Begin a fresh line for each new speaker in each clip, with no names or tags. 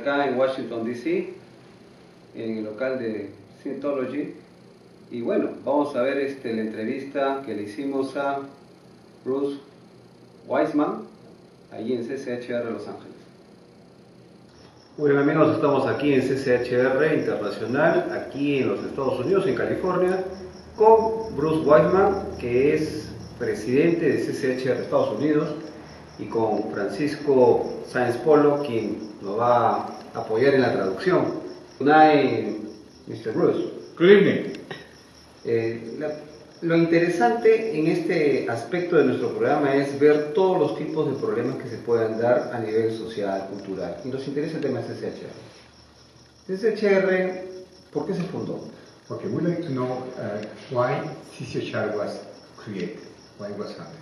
acá en Washington DC, en el local de Scientology. Y bueno, vamos a ver la entrevista que le hicimos a Bruce Wiseman, allí en CCHR Los Ángeles. Bueno amigos, estamos aquí en CCHR Internacional, aquí en los Estados Unidos, en California, con Bruce Wiseman, que es presidente de CCHR Estados Unidos, y con Francisco Sáenz Polo, quien nos va a apoyar en la traducción. Good night, Mr. Bruce.
Good evening.
Lo interesante en este aspecto de nuestro programa es ver todos los tipos de problemas que se puedan dar a nivel social, cultural, y nos interesa el tema de CCHR. CCHR, ¿por qué se fundó?
Okay, we'd like to know why CCHR was created, why it was founded.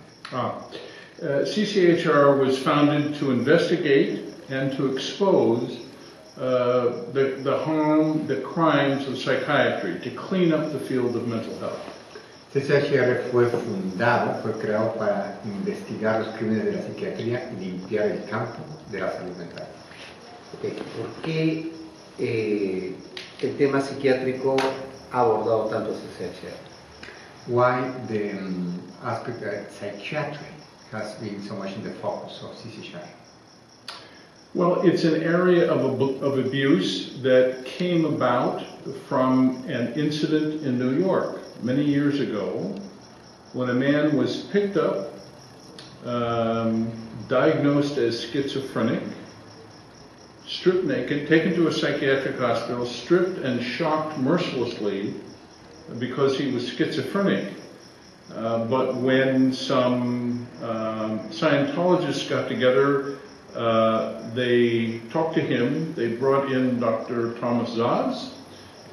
CCHR was founded to investigate and to expose the harm, the crimes of psychiatry, to clean up the field of mental health.
CCHR fue creado para investigar los crímenes de la psiquiatría y limpiar el campo de la salud mental.
Okay. ¿Por qué el tema psiquiátrico ha abordado tanto CCHR?
Why the aspect of psychiatry has been so much in the focus of CCHR?
Well, it's an area of abuse that came about from an incident in New York many years ago when a man was picked up, diagnosed as schizophrenic, stripped naked, taken to a psychiatric hospital, stripped and shocked mercilessly because he was schizophrenic. But when some Scientologists got together, they talked to him, they brought in Dr. Thomas Zaz,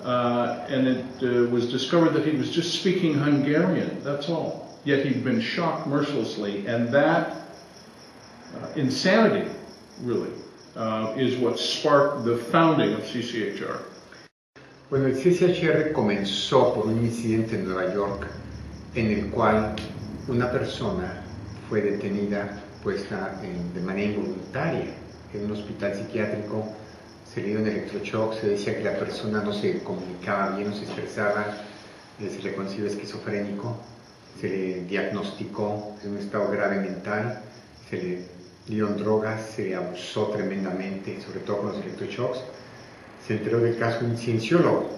and it was discovered that he was just speaking Hungarian, that's all. Yet he'd been shocked mercilessly, and that insanity, really, is what sparked the founding of CCHR.
Bueno, el CCHR comenzó por un incidente en Nueva York en el cual una persona fue detenida, puesta de manera involuntaria en un hospital psiquiátrico. Se le dio un electroshock, se decía que la persona no se comunicaba bien, no se expresaba, se le consideró esquizofrénico, se le diagnosticó en un estado grave mental, se le dieron drogas, se le abusó tremendamente, sobre todo con los electroshocks. Se enteró del caso un cienciólogo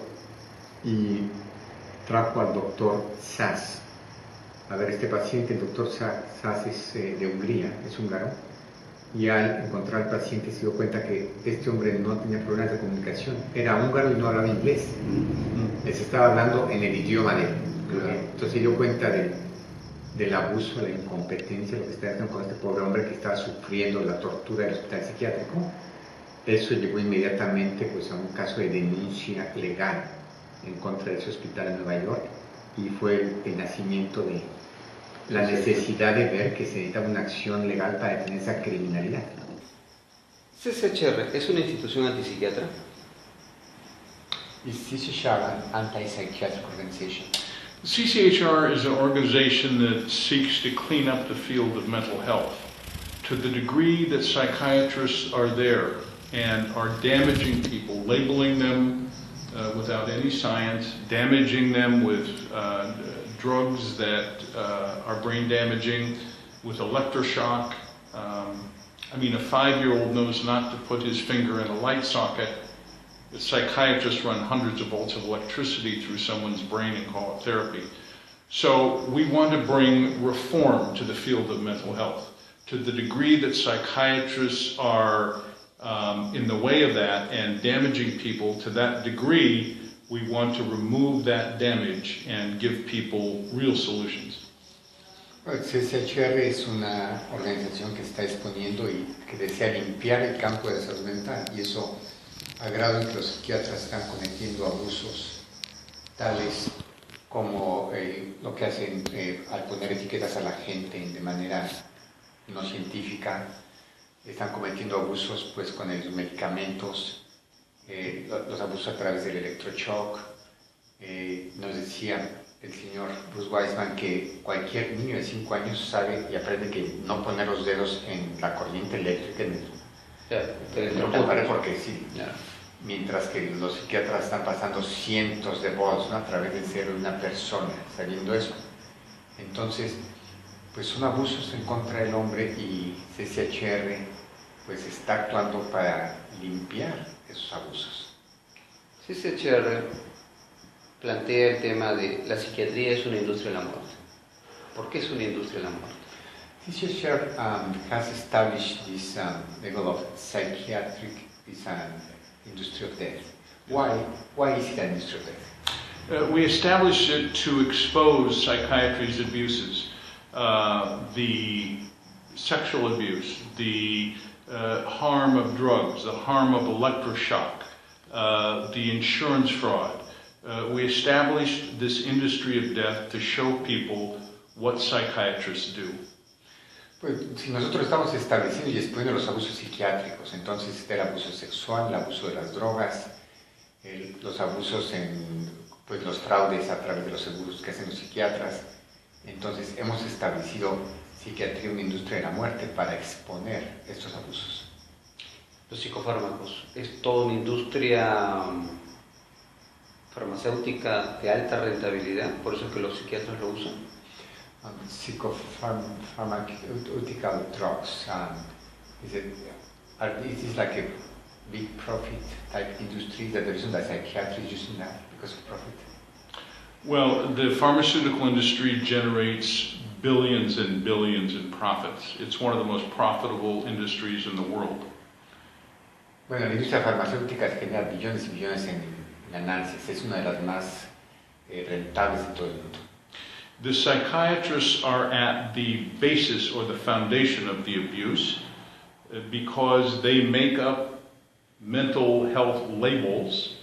y trajo al doctor Zaz a ver este paciente. El doctor Zaz es de Hungría, es húngaro, y al encontrar al paciente se dio cuenta que este hombre no tenía problemas de comunicación, era húngaro y no hablaba inglés, les estaba hablando en el idioma de él. Entonces se dio cuenta del abuso, la incompetencia, lo que estaba haciendo con este pobre hombre que estaba sufriendo la tortura del hospital psiquiátrico. Eso llevó inmediatamente pues, a un caso de denuncia legal en contra de ese hospital en Nueva York, y fue el nacimiento de la necesidad de ver que se necesitaba una acción legal para detener esa criminalidad.
¿CCHR es una institución antipsiquiatra?
Is CCHR an anti-psychiatric organization?
CCHR is an organization that seeks to clean up the field of mental health to the degree that psychiatrists are there and are damaging people, labeling them without any science, damaging them with drugs that are brain damaging, with electroshock. I mean, a 5-year-old knows not to put his finger in a light socket. The psychiatrists run hundreds of volts of electricity through someone's brain and call it therapy. So we want to bring reform to the field of mental health. To the degree that psychiatrists are in the way of that and damaging people, to that degree, we want to remove that damage and give people real solutions.
CCHR es una organización que está exponiendo y que desea limpiar el campo de la salud mental, y eso a grado en que los psiquiatras están cometiendo abusos tales como lo que hacen al poner etiquetas a la gente de manera no científica. Están cometiendo abusos pues con los medicamentos, los abusos a través del electroshock. Nos decía el señor Bruce Wiseman que cualquier niño de 5 años sabe y aprende que no poner los dedos en la corriente eléctrica, No comparé porque sí. Mientras que los psiquiatras están pasando cientos de votos, ¿no?, a través del cerebro de una persona, sabiendo eso. Entonces, pues son abusos en contra del hombre y CCHR pues está actuando para limpiar esos abusos.
CCHR plantea el tema de la psiquiatría es una industria de la muerte. ¿Por qué es una industria de la muerte?
CCHR has established this level of psychiatric is an industry of death. Why is it an industry of death?
We established it to expose psychiatry's abuses, the sexual abuse, the harm of drugs, the harm of electroshock, the insurance fraud. We established this industry of death to show people what psychiatrists do.
Pues si nosotros estamos estableciendo y exponiendo los abusos psiquiátricos, entonces está el abuso sexual, el abuso de las drogas, los abusos en pues, los fraudes a través de los seguros que hacen los psiquiatras. Entonces hemos establecido psiquiatría, una industria de la muerte, para exponer estos abusos.
Los psicofármacos, ¿es toda una industria farmacéutica de alta rentabilidad? ¿Por eso es que los psiquiatras lo usan?
Psychopharmaceutical drugs, is this like a big profit type industry, that the reason that psychiatry is using that because of profit?
Well, the pharmaceutical industry generates billions and billions in profits. It's one of the most profitable industries in the world.
Bueno, la industria farmacéutica genera billones y billones en ganancias. Es una de las más rentables de todo el mundo.
The psychiatrists are at the basis or the foundation of the abuse because they make up mental health labels,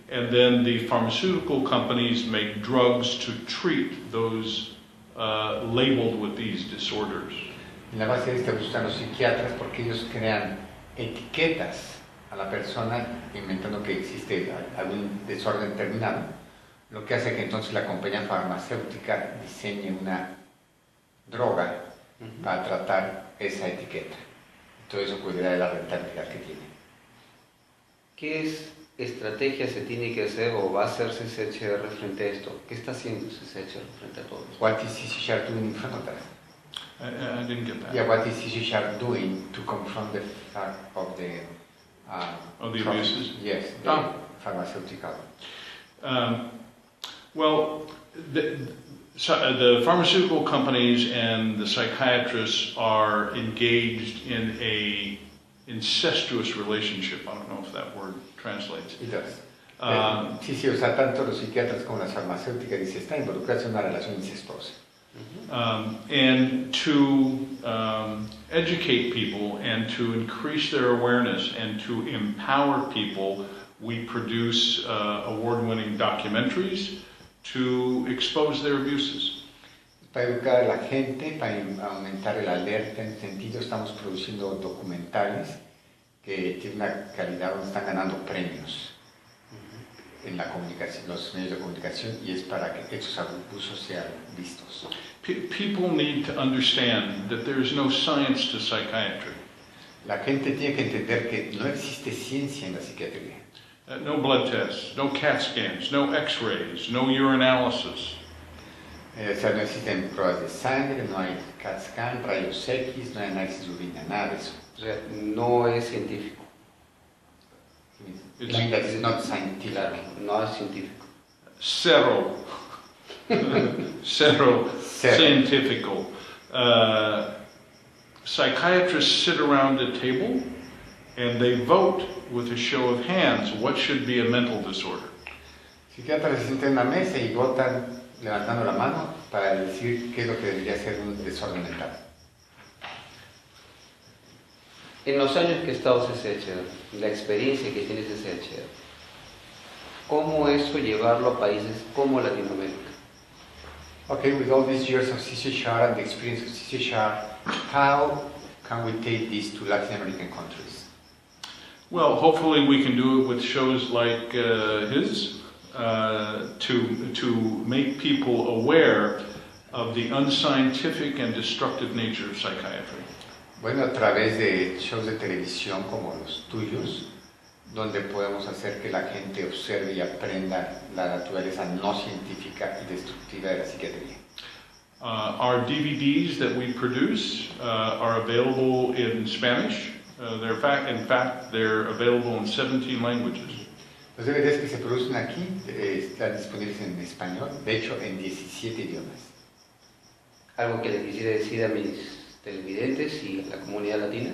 and then the pharmaceutical companies make drugs to treat those labeled with these disorders.
En la base de esto están los psiquiatras porque ellos crean etiquetas a la persona inventando que existe algún desorden determinado, lo que hace que entonces la compañía farmacéutica diseñe una droga para tratar esa etiqueta. Todo eso cuidará de la rentabilidad que tiene.
¿Qué estrategia se tiene que hacer o va a hacer CCHR frente a esto? ¿Qué está haciendo CCHR frente a todo esto?
What is CCHR doing in front of that?
I didn't get that.
Yeah, what is CCHR doing to confront the fact of the
abuses?
Yes, the pharmaceutical.
Well, the pharmaceutical companies and the psychiatrists are engaged in a incestuous relationship. I don't know if that word translates.
It does. Sí, o sea, tanto los psiquiatras como las farmacéuticas dicen, está involucrados en una relación incestuosa.
And to educate people and to increase their awareness and to empower people, we produce award-winning documentaries to expose their abuses.
Para educar a la gente, para aumentar el alerta en ese sentido, estamos produciendo documentales que tienen una calidad donde están ganando premios en la comunicación, los medios de comunicación, y es para que estos abusos sean vistos.
People need to understand that there is no science to psychiatry.
La gente tiene que entender que no existe ciencia en la psiquiatría.
No blood tests, no CAT scans, no X-rays, no urinalysis.
O sea, no existen pruebas de sangre, no hay CAT scan, rayos X, no hay análisis de orina, nada de eso.
O sea, no es científico.
It's not scientific.
Claro, no es científico.
Zero. Zero scientifical. Psychiatrists sit around a table and they vote with a show of hands what should be a mental disorder.
Psiquiatras se sientan en una mesa y votan levantando la mano para decir qué es lo que debería ser un desorden mental.
En los años que ha estado CCHR, la experiencia que tiene CCHR, ¿cómo eso llevarlo a países como Latinoamérica?
Okay, with all these years of CCHR and the experience of CCHR, how can we take this to Latin American countries?
Well, hopefully we can do it with shows like his, to make people aware of the unscientific and destructive nature of psychiatry.
Bueno, a través de shows de televisión como los tuyos, donde podemos hacer que la gente observe y aprenda la naturaleza no científica y destructiva de la psiquiatría.
Our DVDs that we produce are available in Spanish. In fact, they're available in 17 languages.
Los DVDs que se producen aquí están disponibles en español, de hecho en 17 idiomas.
Algo que le quisiera decir a mis televidentes y a la comunidad latina.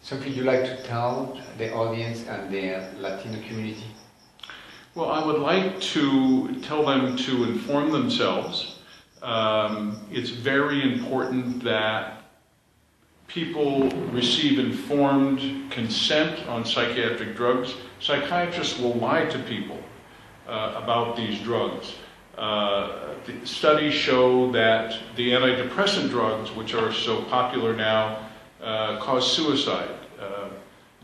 Something you like to tell the audience and the Latino community?
Well, I would like to tell them to inform themselves. It's very important that people receive informed consent on psychiatric drugs. Psychiatrists will lie to people about these drugs. The studies show that the antidepressant drugs, which are so popular now, cause suicide.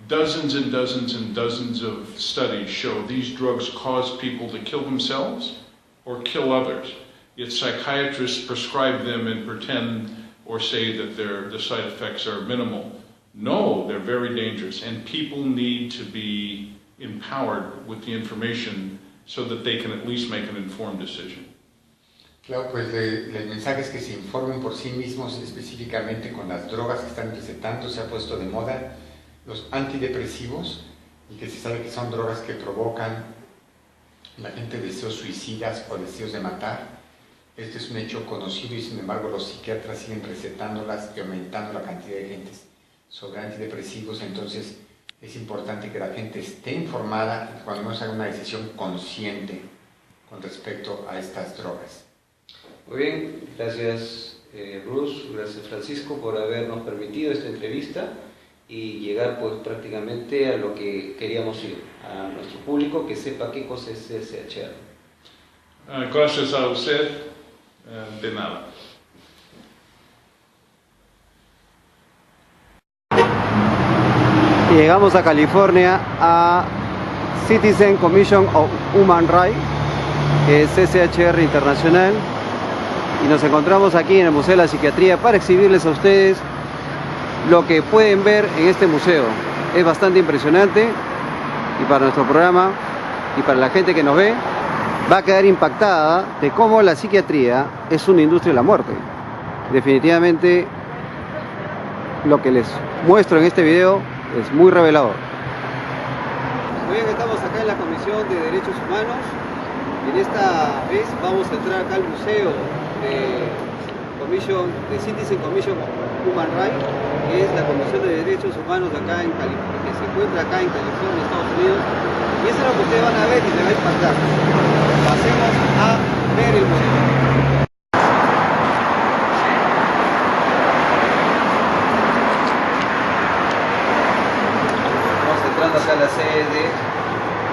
Dozens and dozens and dozens of studies show these drugs cause people to kill themselves or kill others. Yet psychiatrists prescribe them and pretend or say that the side effects are minimal. No, they're very dangerous, and people need to be empowered with the information so that they can at least make an informed decision.
Claro, pues el mensaje es que se informen por sí mismos, específicamente con las drogas que están recetando. Se ha puesto de moda los antidepresivos, y que se sabe que son drogas que provocan la gente deseos suicidas o deseos de matar. Este es un hecho conocido y sin embargo los psiquiatras siguen recetándolas y aumentando la cantidad de gente sobre antidepresivos. Entonces es importante que la gente esté informada y que cuando menos haga una decisión consciente con respecto a estas drogas.
Muy bien, gracias Bruce, gracias Francisco por habernos permitido esta entrevista y llegar pues prácticamente a lo que queríamos ir, a nuestro público que sepa qué cosa es CCHR.
Gracias a usted, de nada.
Y llegamos a California a Citizen Commission of Human Rights, que es CCHR Internacional, y nos encontramos aquí en el Museo de la Psiquiatría para exhibirles a ustedes lo que pueden ver en este museo. Es bastante impresionante y para nuestro programa y para la gente que nos ve va a quedar impactada de cómo la psiquiatría es una industria de la muerte. Definitivamente lo que les muestro en este video es muy revelador. Muy bien, estamos acá en la Comisión de Derechos Humanos. En esta vez vamos a entrar acá al Museo de Citizen Commission of Human Rights, que es la Comisión de Derechos Humanos de acá en California, que se encuentra acá en California, Estados Unidos. Y eso es lo que ustedes van a ver y les va a impactar. Pasemos a ver el museo. Acá la sede de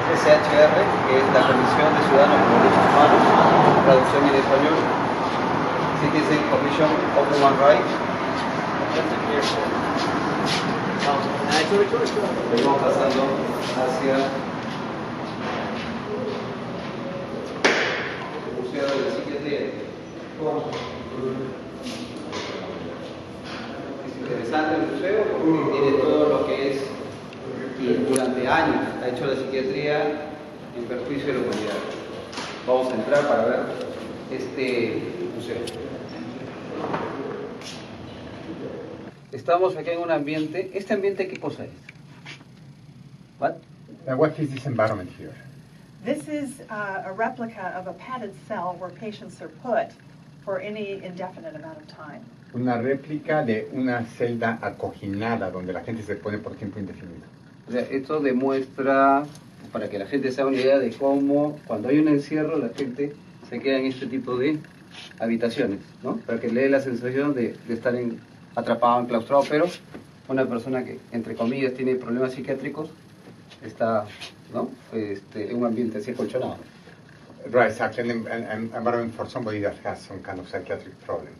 CCHR, que es la Comisión de Ciudadanos por Derechos Humanos, traducción en español, Citizen Commission of Human Rights. Vamos pasando hacia el Museo de la Psiquiatría. Es interesante el museo porque tiene todo lo que es y durante años ha hecho la psiquiatría en perjuicio de la humanidad. Vamos a entrar para ver este museo. Estamos aquí en un ambiente. ¿Este ambiente qué cosa es?
What is this environment here?
This is a replica of a padded cell where patients are put for any indefinite amount of time.
Una réplica de una celda acoginada donde la gente se pone por tiempo indefinido.
O sea, esto demuestra, para que la gente se haga una idea de cómo cuando hay un encierro la gente se queda en este tipo de habitaciones, ¿no? Para que le dé la sensación de estar atrapado, enclaustrado, pero una persona que, entre comillas, tiene problemas psiquiátricos está, ¿no? En un ambiente así acolchonado.
Right, exactly, an environment for somebody that has some kind of psychiatric problem.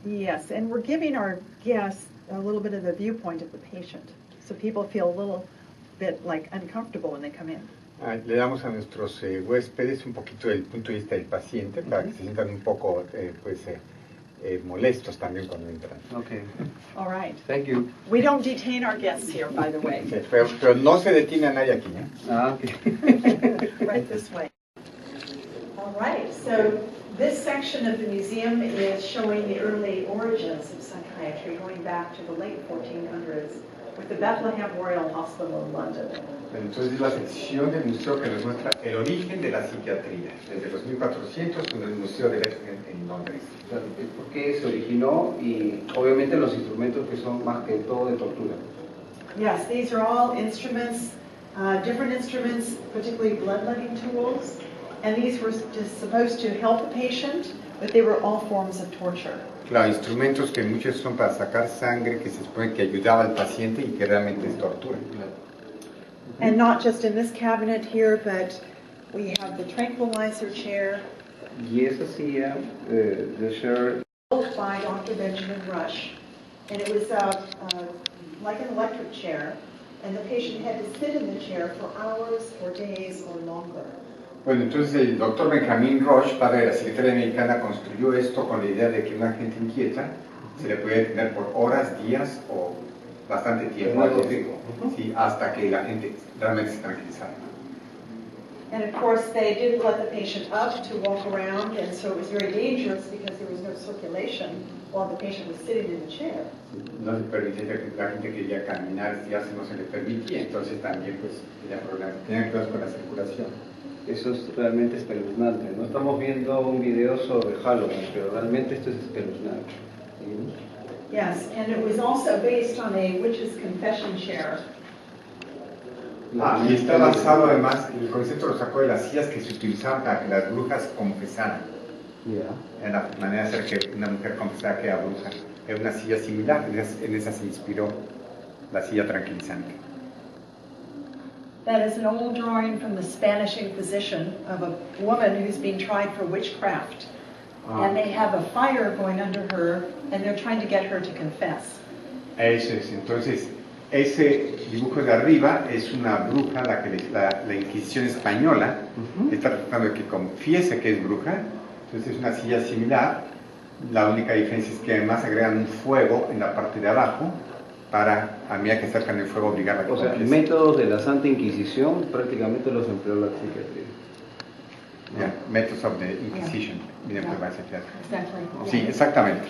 Yes, and we're giving our guests a little bit of the viewpoint of the patient, so people feel a little bit like uncomfortable when they come in.
Le damos a nuestros huéspedes un poquito del punto de vista del paciente para que se sientan un poco molestos también cuando entran.
Okay.
All right.
Thank you.
We don't detain our guests here, by the way.
Sí, pero no se detiene a nadie aquí, ¿eh?
Ah, okay.
Right this way. All right, so this section of the museum is showing the early origins of psychiatry going back to the late 1400s with the Bethlehem Royal Hospital in London.
Entonces es la sección del museo que nos muestra el origen de la psiquiatría, desde los 1400 con el Museo de Bethlehem en Londres.
¿Por qué se originó? Y obviamente los instrumentos que son más que todo de tortura.
Yes, these are all instruments, different instruments, particularly bloodletting tools, and these were just supposed to help the patient, but they were all forms of torture.
Claro, instrumentos que muchos son para sacar sangre, que se supone que ayudaba al paciente y que realmente es tortura.
And not just in this cabinet here, but we have the tranquilizer chair.
Y esa silla de Sher
Built by Dr. Benjamin Rush, and it was like an electric chair, and the patient had to sit in the chair for hours or days or longer.
Bueno, entonces el doctor Benjamin Rush, padre de la Secretaría Americana, construyó esto con la idea de que una gente inquieta se le puede detener por horas, días o bastante tiempo. Sí, hasta que la gente realmente se tranquilizara.
And of course, they didn't let the patient up to walk around, and so it was very dangerous because there was no circulation while the patient was sitting in the chair.
No se permitía que la gente quería caminar, ya no se le permitía, entonces también pues tenía problemas, tenían problemas con la circulación.
Eso es realmente espeluznante. No estamos viendo un video sobre Halloween, pero realmente esto es espeluznante.
Yes, and it was also based on a witch's confession chair.
Y está basado además, el concepto lo sacó de las sillas que se utilizaban para que las brujas confesaran. En la manera de hacer que una mujer confesara que era bruja. Era una silla similar, en esa se inspiró la silla tranquilizante.
That is an old drawing from the Spanish Inquisition of a woman who's being tried for witchcraft. And they have a fire going under her, and they're trying to get her to confess.
Eso es, entonces, ese dibujo de arriba es una bruja, la Inquisición española está tratando de que confiese que es bruja. Entonces es una silla similar, la única diferencia es que además agregan un fuego en la parte de abajo para, a medida que acercan el fuego, obligarla a que confiese.
Métodos de la Santa Inquisición prácticamente los empleó la psiquiatría.
Yeah, methods of the Inquisition.
Exactly.
Sí, exactamente.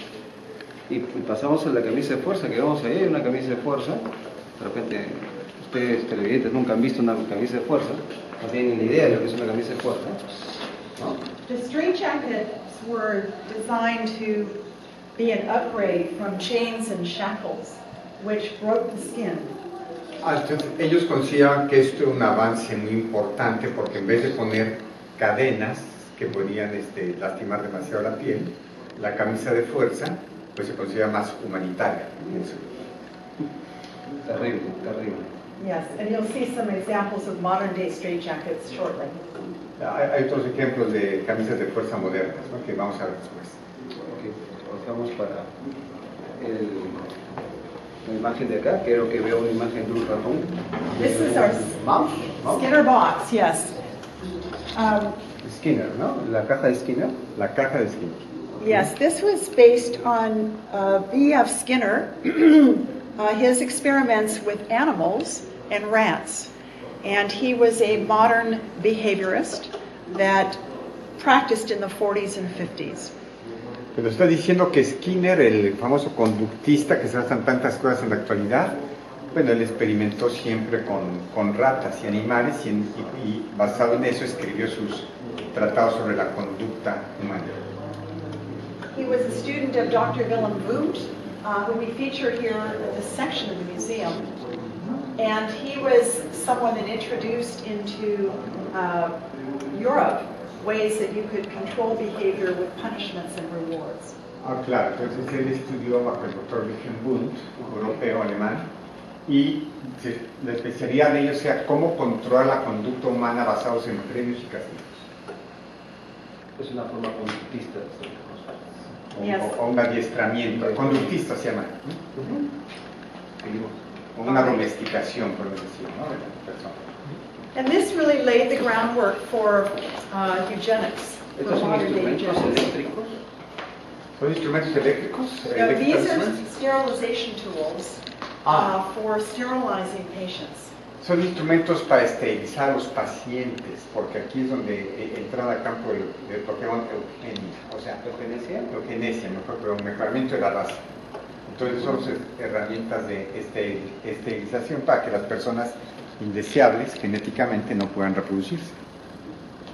Y pasamos a la camisa de fuerza, que vamos a ver una camisa de fuerza. De repente, ustedes televidentes nunca han visto una camisa de fuerza, no tienen ni idea de lo que es una camisa de fuerza, ¿no?
The straitjackets were designed to be an upgrade from chains and shackles, which broke the skin.
Entonces, ellos consideraban que esto era un avance muy importante porque en vez de poner cadenas que podían lastimar demasiado la piel, la camisa de fuerza pues se considera más humanitaria.
Terrible, terrible.
Yes, and you'll see some examples of modern day straitjackets shortly.
Hay otros ejemplos de camisas de fuerza modernas, ¿no?, que vamos a ver después.
Okay, pasamos para la imagen de acá. Creo que veo una imagen de un ratón.
This is our Skinner box, yes.
Skinner, ¿no? La caja de Skinner.
La caja de Skinner.
Yes, this was based on B.F. Skinner, his experiments with animals and rats. And he was a modern behaviorist that practiced in the 40s and 50s.
Pero está diciendo que Skinner, el famoso conductista que se hacen tantas cosas en la actualidad, bueno, él experimentó siempre con ratas y animales y basado en eso escribió sus tratados sobre la conducta humana.
He was a student of Dr. Willem Voet, who we feature here in this section of the museum. And he was someone that introduced into Europe ways that you could control behavior with punishments and rewards.
Claro, entonces él estudió bajo el doctor Wilhelm Wundt, europeo alemán, y la especialidad de ellos sea cómo controlar la conducta humana basados en premios y castigos.
Es una forma conductista de hacer cosas.
Yes.
O un adiestramiento, conductista se llama. O una domesticación, por decirlo, ¿no?, de la persona.
And this really laid the groundwork for eugenics.
¿Estos son instrumentos eléctricos?
¿Son instrumentos eléctricos?
No, these are sterilization tools for sterilizing patients.
Son instrumentos para esterilizar a los pacientes, porque aquí es donde entra al campo de lo que llaman eugenia, o sea, eugenesia, mejoramiento de la raza. Entonces son herramientas de esterilización para que las personas indeseables genéticamente no puedan reproducirse.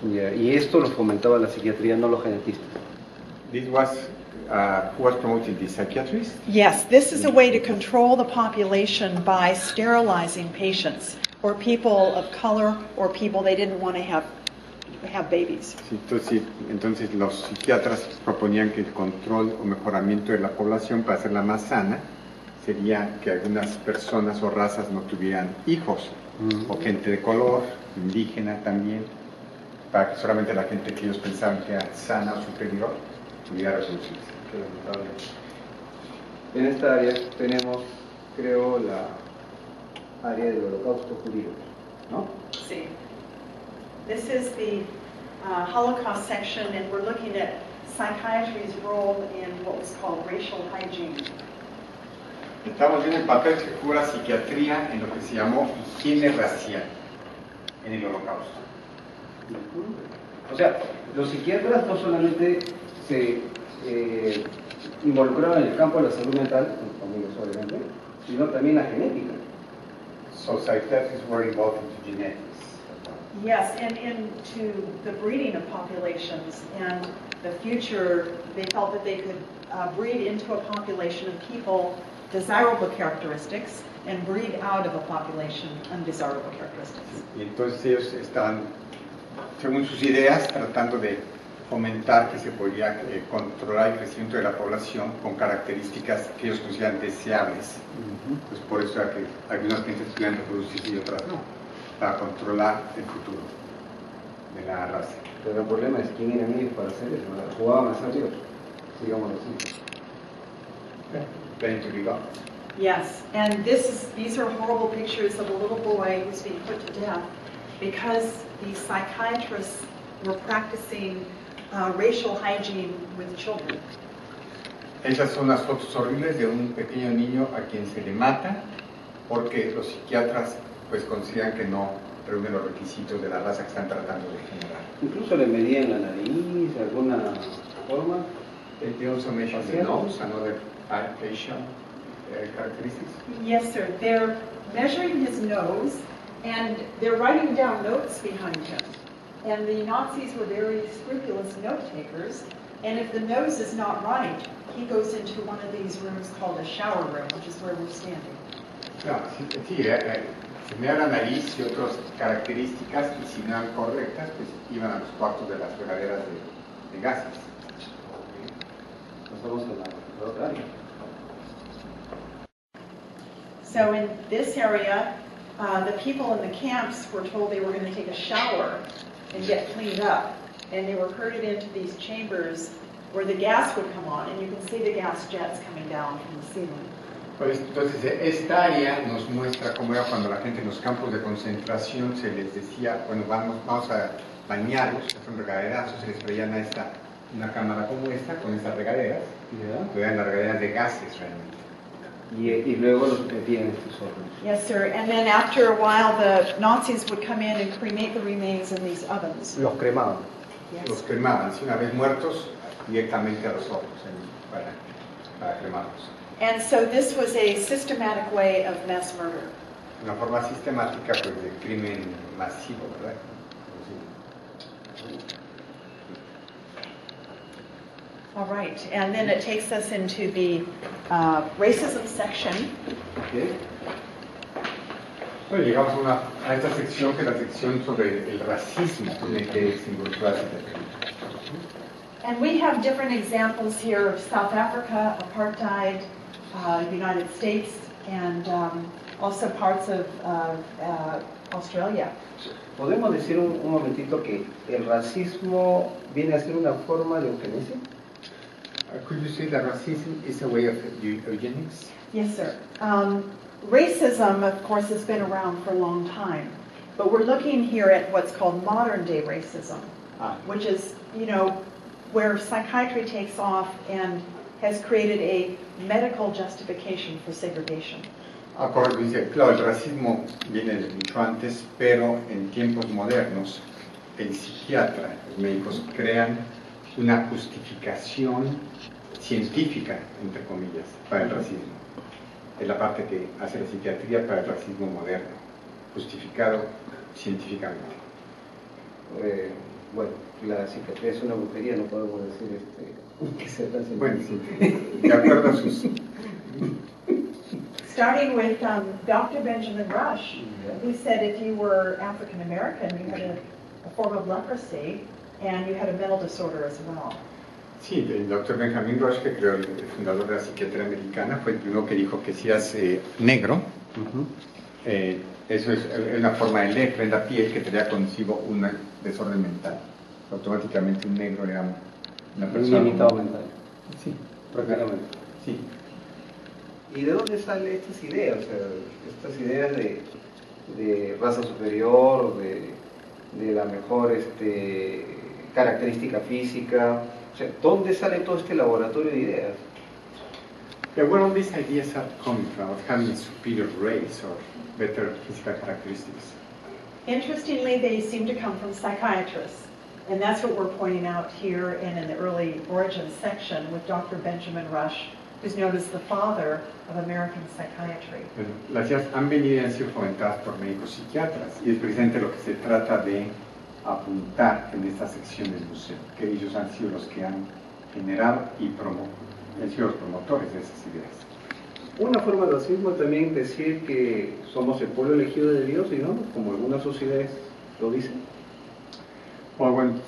Yeah. Y esto lo fomentaba la psiquiatría, no los genetistas.
This was who was promoting the psychiatrists?
Yes, this is a way to control the population by sterilizing patients or people of color or people they didn't want to have babies.
Sí, entonces los psiquiatras proponían que el control o mejoramiento de la población para hacerla más sana sería que algunas personas o razas no tuvieran hijos, o gente de color, indígena también, para que solamente la gente que ellos pensaban que era sana o superior pudiera reproducirse.
En esta área tenemos, creo, la área del holocausto judío, ¿no?
Sí. This is the Holocaust section, and we're looking at psychiatry's role in what was called racial hygiene.
Estamos viendo el papel que jugó la psiquiatría en lo que se llamó higiene racial en el holocausto.
O sea, los psiquiatras no solamente se involucraron en el campo de la salud mental, conmigo obviamente, sino también la genética.
So psychiatrists were involved into genetics.
Yes, and into the breeding of populations, and the future, they felt that they could breed into a population of people desirable characteristics and breed out of a population undesirable characteristics.
Y entonces ellos estaban, según sus ideas, tratando de fomentar que se podía controlar el crecimiento de la población con características que ellos consideran deseables. Pues por eso era que algunas gentes podían reproducirse y otras no, para controlar el futuro de la raza.
Pero el problema es quién eran ellos para hacer eso, jugaban a ser Dios, digamos así.
Playing to be God.
Yes, and these are horrible pictures of a little boy who's being put to death because these psychiatrists were practicing racial hygiene with children.
Esas son las fotos horribles de un pequeño niño a quien se le mata porque los psiquiatras pues consideran que no reúnen los requisitos de la raza que están tratando de generar.
Incluso le medían la nariz de alguna forma.
They also measure the nose and other facial characteristics.
Yes, sir. They're measuring his nose and they're writing down notes behind him. And the Nazis were very scrupulous note takers. And if the nose is not right, he goes into one of these rooms called a shower room, which is where we're standing.
No, sí, se me da la nariz y otras características, y si no eran correctas, pues iban a los cuartos de las regaderas de gases.
Pasamos a la otra área.
So in this area, the people in the camps were told they were going to take a shower and get cleaned up. And they were herded into these chambers where the gas would come on, and you can see the gas jets coming down from the ceiling.
Pues, entonces, esta área nos muestra cómo era cuando la gente en los campos de concentración se les decía, bueno, vamos a bañarlos, son regaderas, se les traían a una cámara como esta, con estas regaderas, que eran las regaderas de gases realmente.
Y luego los metían en estos hornos.
Yes, sir. And then after a while, the Nazis would come in and cremate the remains in these ovens.
Los cremaban.
Yes.
Los cremaban, si una vez muertos, directamente a los hornos para cremarlos.
And so this was a systematic way of mass murder.
Una forma sistemática pues, de crimen masivo, ¿verdad?
All right, and then it takes us into the racism section.
Okay.
Bueno, llegamos a esta sección que es la sección sobre el racismo en el que se involucra la psiquiatría.
And we have different examples here of South Africa, apartheid, United States, and also parts of Australia.
¿Podemos decir un momentito que el racismo viene a ser una forma de eugenesia?
Could you say that racism is a way of eugenics?
Yes, sir. Racism, of course, has been around for a long time, but we're looking here at what's called modern-day racism, which is, where psychiatry takes off and has created a medical justification for segregation.
Correcto, dice, claro, el racismo viene de mucho antes, pero en tiempos modernos, el psiquiatra, los médicos crean una justificación científica, entre comillas, para el racismo. Es la parte que hace la psiquiatría para el racismo moderno, justificado científicamente.
Bueno, la psiquiatría es una brujería, no podemos decir que sea tan científico.
Bueno, sí, de acuerdo a sus...
Starting with Dr. Benjamin Rush, who said if you were African American, you had a form of leprosy, and you had a mental disorder as well.
Sí, el doctor Benjamin Rush, que creo el fundador de la psiquiatría americana, fue el primero que dijo que si eras negro, eso es una forma de lepra en la piel que tenía consigo un desorden mental. Automáticamente un negro era una persona...
Un limitado mental.
Sí,
Prácticamente.
sí.
¿Y de dónde salen estas ideas? O sea, estas ideas de raza superior, de la mejor característica física. O sea, ¿dónde sale todo este laboratorio de ideas?
Yeah, where all these ideas are coming from, of having a superior race or better physical characteristics?
Interestingly, they seem to come from psychiatrists. And that's what we're pointing out here and in the early origins section with Dr. Benjamin Rush, who's known as the father of American psychiatry.
Las ideas han venido y han sido fomentadas por médicos psiquiatras y es precisamente lo que se trata de apuntar en esta sección del museo, que ellos han sido los que han generado y han sido los promotores de esas ideas.
Una forma de racismo es también decir que somos el pueblo elegido de Dios, y no, como algunas sociedades lo dicen.
Well, when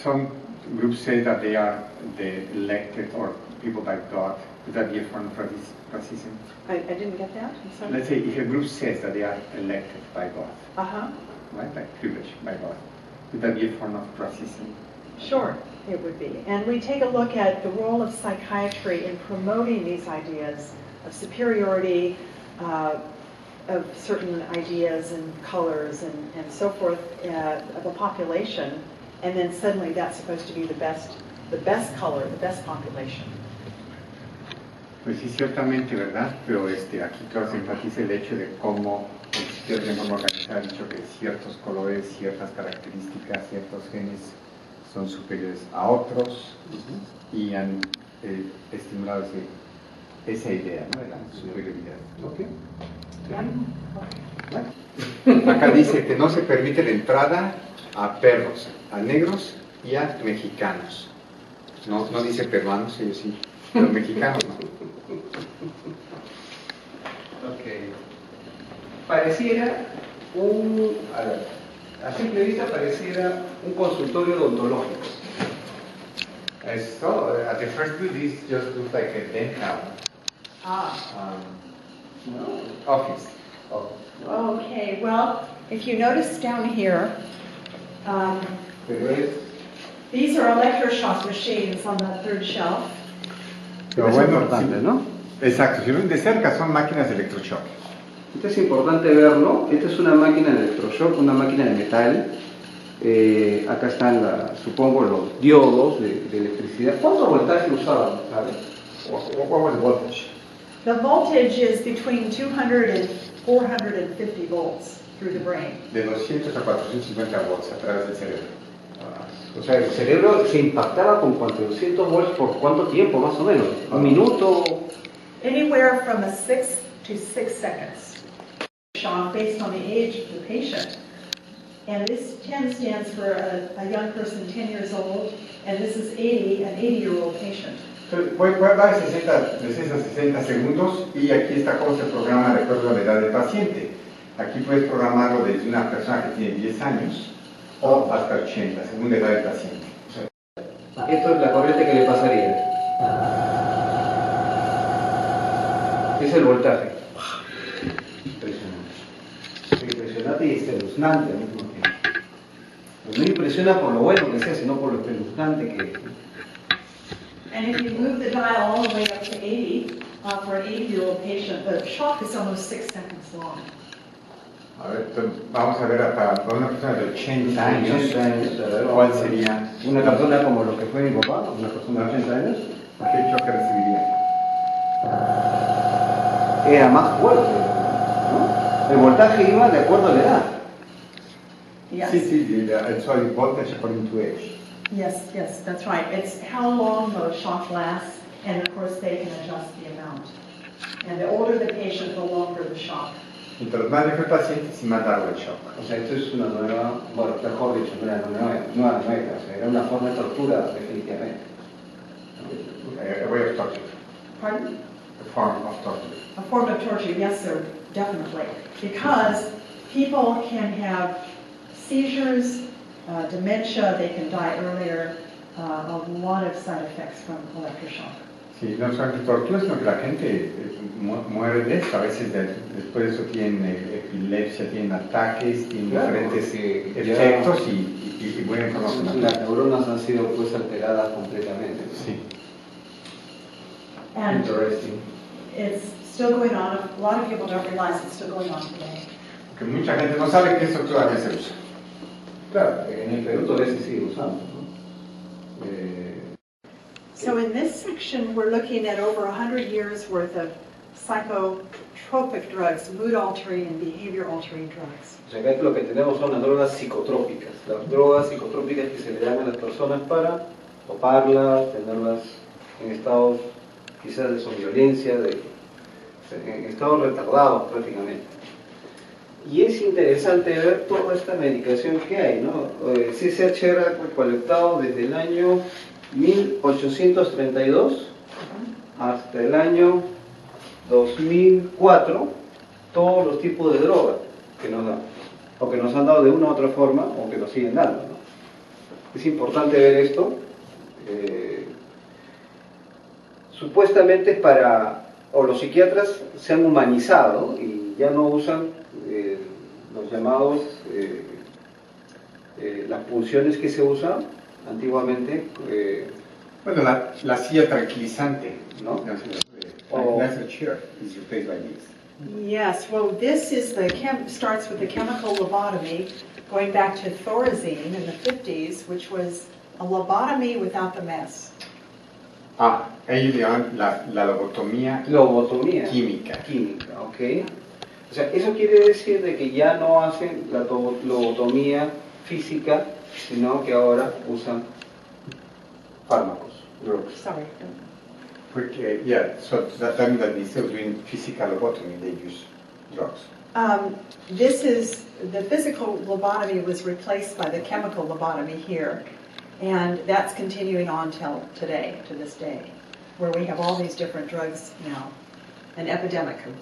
some groups say that they are the elected or people by God, would that be a form of racism?
I didn't get that. I'm sorry.
Let's say if a group says that they are elected by God,
Uh-huh.
right, like privilege by God, would that be a form of racism?
Sure, it would be. And we take a look at the role of psychiatry in promoting these ideas of superiority, of certain ideas and colors and so forth of a population, and then suddenly that's supposed to be the best color, the best population.
Pues sí, ciertamente, ¿verdad? Pero aquí claro se enfatiza el hecho de cómo el psiquiatra de forma organizada ha dicho que ciertos colores, ciertas características, ciertos genes son superiores a otros y han estimulado esa idea, ¿no? De la superioridad.
Okay.
Acá dice que no se permite la entrada a perros, a negros y a mexicanos. No dice peruanos, ellos sí, pero mexicanos no.
Okay. Pareciera a simple vista pareciera un consultorio odontológico.
So, at the first view, this just looks like a dental office.
Okay, well, if you notice down here, these are electroshock machines on the third shelf.
Pero
es
bueno,
importante,
sí,
¿no?
Exacto, si lo ven de cerca son máquinas de electroshock.
Esto es importante verlo. Esta es una máquina de electroshock, una máquina de metal. Acá están, supongo, los diodos de electricidad. ¿Cuánto voltaje usaban? ¿Sabes?
What was the voltage?
The voltage is between 200 and 450 volts through the brain.
De 200 a 450 volts a través del cerebro.
O sea, el cerebro se impactaba con 400 volts por cuánto tiempo, más o menos. ¿Un minuto?
Anywhere from 6 to 6 seconds. Shock based on the age of the patient. And this 10 stands for a young person 10 years old, and this is 80, an 80-year-old patient.
Puede dar de 60 a 60 segundos y aquí está cómo se programa de acuerdo a la edad del paciente. Aquí puedes programarlo desde una persona que tiene 10 años o hasta 80, según la edad del paciente.
Esto es la corriente que le pasaría. Es el voltaje. Impresionante. Impresionante y espeluznante al mismo tiempo. Pero no impresiona por lo bueno que sea, sino por lo espeluznante que es.
And if you move the dial all the way up to 80, for an 80-year-old patient, the shock is almost 6 seconds long.
A ver, vamos a ver para una persona de 80 años, ¿cuál sería?
Una persona como lo que fue mi papá, una persona de 80 años.
¿Qué choque recibiría?
Era más fuerte, ¿no? El voltaje iba de acuerdo a la edad.
Yes.
Sí, sorry, voltage according to age.
Yes, that's right. It's how long the shock lasts, and of course they can adjust the amount. And the older the patient, the longer the shock.
Mientras más viejo el paciente, si más largo el shock.
O sea, esto es una nueva, bueno, mejor dicho, no era nueva, o sea, era una forma de tortura, definitivamente.
A way of torture.
Pardon?
A form of torture.
A form of torture, yes, sir, definitely. Because people can have seizures, dementia, they can die earlier, a lot of side effects from electroshock.
Sí, no solamente tortura, sino que la gente muere de eso. A veces después de eso tienen epilepsia, tienen ataques, tienen diferentes efectos y mueren por los
Las neuronas han sido pues alteradas completamente.
Sí.
And
Interesting.
it's still going on. A lot of people don't realize it's still going on today.
Porque mucha gente no sabe que eso todavía se usa.
Claro, en el Perú todavía se sigue usando, ¿no?
So in this section, we're looking at over 100 years worth of psychotropic drugs, mood-altering and behavior-altering drugs.
O sea, acá lo que tenemos son las drogas psicotrópicas. Las drogas psicotrópicas que se le dan a las personas para toparlas, tenerlas en estados quizás de somnolencia, en estados retardados prácticamente. Y es interesante ver toda esta medicación que hay, ¿no? CCHR ha recolectado desde el año 1832 hasta el año 2004 todos los tipos de drogas que nos dan, o que nos han dado de una u otra forma, o que nos siguen dando, ¿no? Es importante ver esto. Supuestamente es para, o los psiquiatras se han humanizado y ya no usan los llamados, las pulsiones que se usan antiguamente.
Bueno, la silla tranquilizante, ¿no?
Oh.
Chair is replaced by this.
Yes, well, this is starts with the chemical lobotomy, going back to Thorazine in the 50s, which was a lobotomy without the mess.
Ellos le llaman la lobotomía química.
Química, ok. O sea, eso quiere decir de que ya no hacen la lobotomía física, sino que ahora usan fármacos, drugs.
Sorry.
Porque, so that means that instead of doing physical lobotomy, they use drugs.
This is, the physical lobotomy was replaced by the chemical lobotomy here, and that's continuing on till today, to this day, where we have all these different drugs now, an epidemic of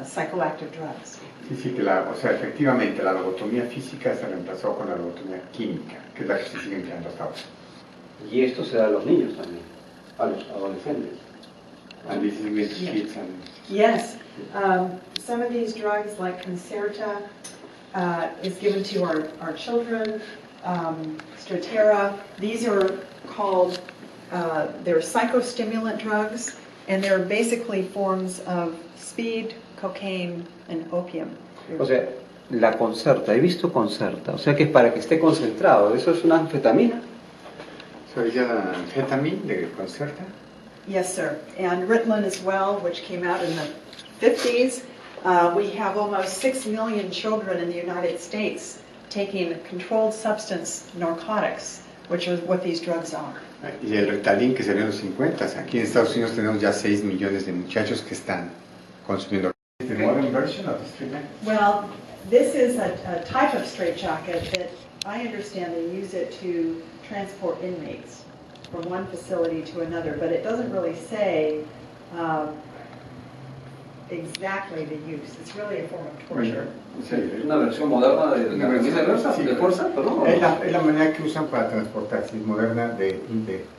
psychoactive drugs.
Sí, que efectivamente la lobotomía física se reemplazó con la lobotomía química, que es la que se sigue empleando hasta ahora.
Y esto se da a los niños también, a los adolescentes.
And this is with kids and...
Yes, some of these drugs like Concerta is given to our children, Stratera. These are called, they're psychostimulant drugs, and they're basically forms of speed, cocaine, and opium.
O sea, la Concerta, he visto Concerta, o sea que es para que esté concentrado, eso es una anfetamina.
So is that an amphetamine, the Concerta?
Yes, sir. And Ritalin as well, which came out in the 50s. We have almost 6 million children in the United States taking controlled substance narcotics, which is what these drugs are.
Y el Ritalin que salió en los 50. Aquí en Estados Unidos tenemos ya 6 millones de muchachos que están consumiendo. Is the modern version of the straitjacket?
Well, this is a type of straitjacket that I understand they use it to transport inmates from one facility to another, but it doesn't really say exactly the use. It's really a form of torture.
Sí,
Una versión moderna de la fuerza, perdón.
Es la manera que usan para transportarse, es moderna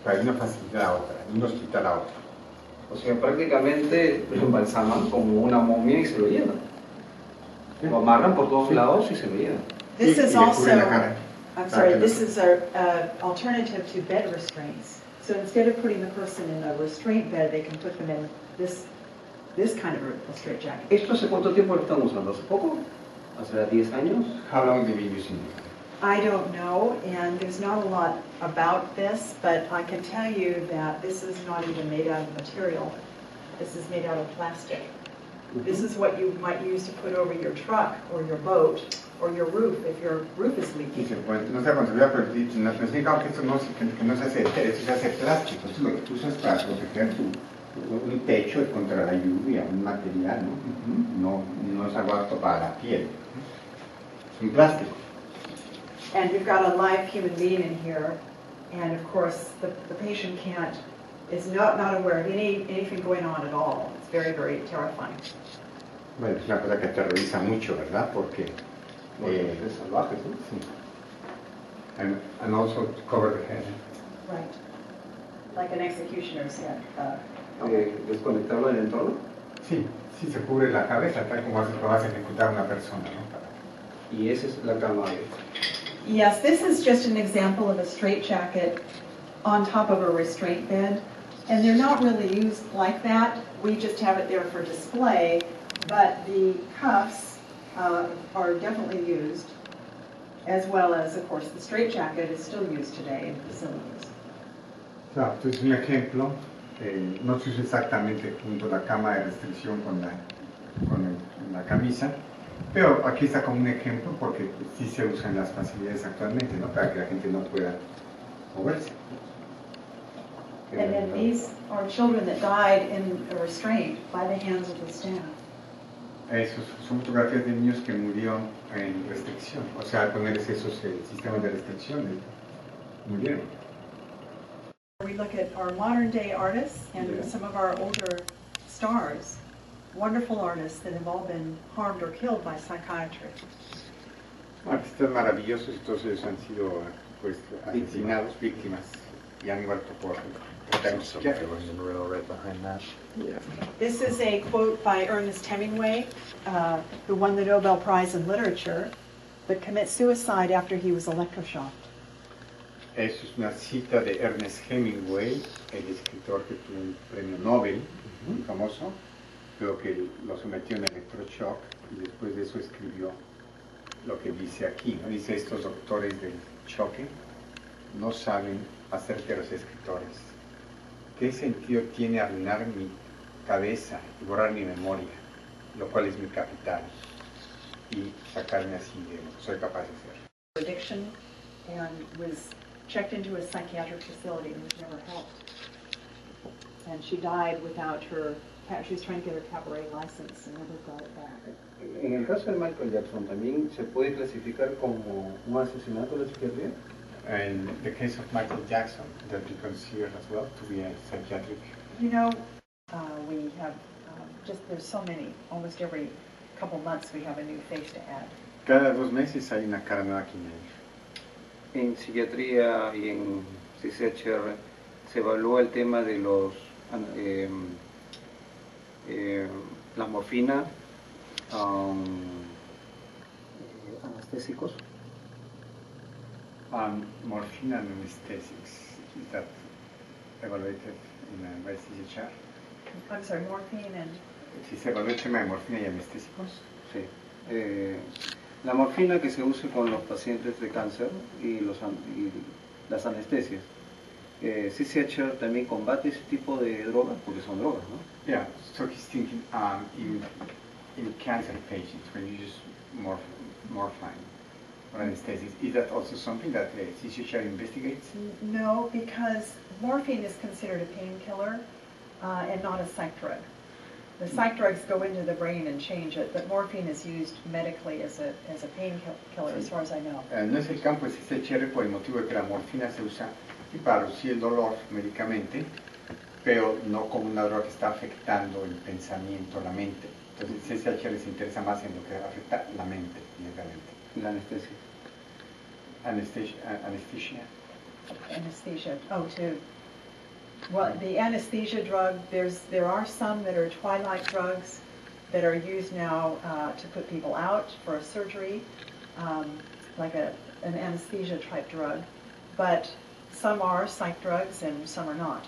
para una facilidad a otra, de un hospital a otro.
O sea, prácticamente lo embalsaman como una momia y se lo llevan. Lo amarran por todos lados y se lo llevan.
This is
Y le cubren la
also,
cara.
I'm sorry, this is an alternative to bed restraints. So instead of putting the person in a restraint bed, they can put them in this kind of a straitjacket.
¿Esto hace cuánto tiempo lo están usando? ¿Hace poco? ¿Hace 10 años?
How long have you been using it?
I don't know, and there's not a lot about this, but I can tell you that this is not even made out of material. This is made out of plastic. This is what you might use to put over your truck or your boat or your roof if your roof is leaking.
Dice, pues, no sé con seguridad, pero nos explican que esto no, que no se hace de tela, esto se hace de plástico. Esto es lo que tú usas para proteger un techo contra la lluvia, un material, ¿no? No es algo apto para la piel. Es un plástico.
And you've got a live human being in here, and of course the patient is not aware of anything going on at all. It's very, very terrifying.
Bueno, es una cosa que aterroriza mucho, ¿verdad? Porque
es salvaje, ¿sí?
Sí. And also cover the head.
Right. Like an executioner's head.
¿Desconectarlo del entorno?
Sí, sí se cubre la cabeza, tal como lo vas a ejecutar una persona, ¿no?
Y esa es la cama abierta.
Yes, this is just an example of a straitjacket on top of a restraint bed. And they're not really used like that. We just have it there for display. But the cuffs are definitely used, as well as, of course, the straitjacket is still used today in facilities.
Claro, entonces un ejemplo, no se usa exactamente junto a la cama de restricción con la camisa, pero aquí está como un ejemplo porque sí se usan las facilidades actualmente, ¿no? Para que la gente no pueda moverse.
And then these are children that died in a restraint by the hands of the staff.
Esos son fotografías de niños que murieron en restricción, o sea, al ponerles esos sistemas de restricción, murieron.
We look at our modern day artists and some of our older stars, wonderful artists that have all been harmed or killed by psychiatry.
Artistas maravillosos y todos ellos han sido pues, asesinados, víctimas, y han muerto por
right behind that.
Yeah. This is a quote by Ernest Hemingway, who won the Nobel Prize in Literature, but commits suicide after he was electroshocked.
Eso es una cita de Ernest Hemingway, el escritor que tuvo un premio Nobel, muy famoso, pero que lo sometió en electroshock y después de eso escribió lo que dice aquí, ¿no? Dice, estos doctores del choque no saben hacer que los escritores. ¿Qué sentido tiene arruinar mi cabeza y borrar mi memoria, lo cual es mi capital, y sacarme así de lo que soy capaz de hacer?
Addiction and was checked into a psychiatric facility and was never helped. And she died without her, she was trying to get her cabaret license and never got it back.
En el caso de Michael Jackson, ¿también se puede clasificar como un asesinato de la psiquiatría?
In the case of Michael Jackson, that you consider as well to be a psychiatric?
You know, we have there's so many, almost every couple months we have a new face to add.
Cada 2 meses hay una cara nueva que añadir.
En psiquiatría y en CCHR se evalúa el tema de los la morfina, anestésicos.
Morphine and anesthetics, is that evaluated in by CCHR?
I'm sorry, morphine and...
Si se evalúa el tema de morfina y anestésicos.
Sí. La morfina que se usa con los pacientes de cáncer y las anestesias. CCHR también combate ese tipo de drogas, porque son drogas, ¿no?
Yeah, so he's thinking in cancer patients, when you use morphine or anesthetics, is that also something that CCHR investigates?
No, because morphine is considered a painkiller and not a psych drug. The psych drugs go into the brain and change it, but morphine is used medically as a painkiller, as far as I know.
No es el campo de CCHR por el motivo de que la morfina se usa para reducir el dolor médicamente, pero no como una droga que está afectando el pensamiento, la mente. Entonces CCHR se interesa más en lo que afecta la mente directamente.
La anestesia.
Anesthesia.
Anesthesia. Oh, too. Well, the anesthesia drug, there are some that are twilight drugs that are used now to put people out for a surgery, like an anesthesia type drug, but some are psych drugs and some are not.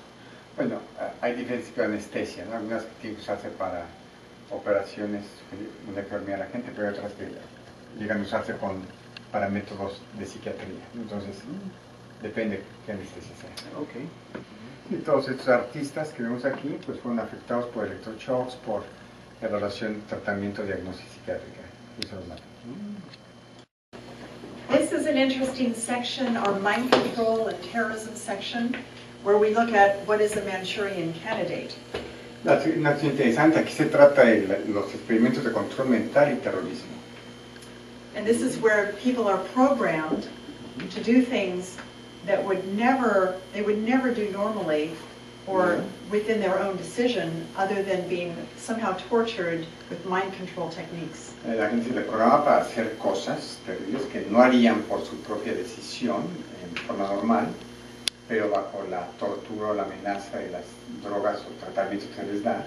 Bueno, hay diferentes tipos de anestesia, ¿no? Algunas que tienen que usarse para operaciones donde hay que dormir a la gente, pero hay otras que llegan a usarse con para métodos de psiquiatría. Entonces, depende qué anestesia sea.
Ok.
Y todos estos artistas que vemos aquí pues fueron afectados por electroshocks, por evaluación, tratamiento, diagnosis psiquiátrica. Y eso los mata.
This is an interesting section, our mind control and terrorism section, where we look at what is a Manchurian candidate.
Una cosa interesante, aquí se trata de los experimentos de control mental y terrorismo.
And this is where people are programmed to do things that they would never do normally or within their own decision, other than being somehow tortured with mind control techniques.
La gente se le programa para hacer cosas terribles que no harían por su propia decisión en forma normal, pero bajo la tortura o la amenaza de las drogas o tratamientos que se les da,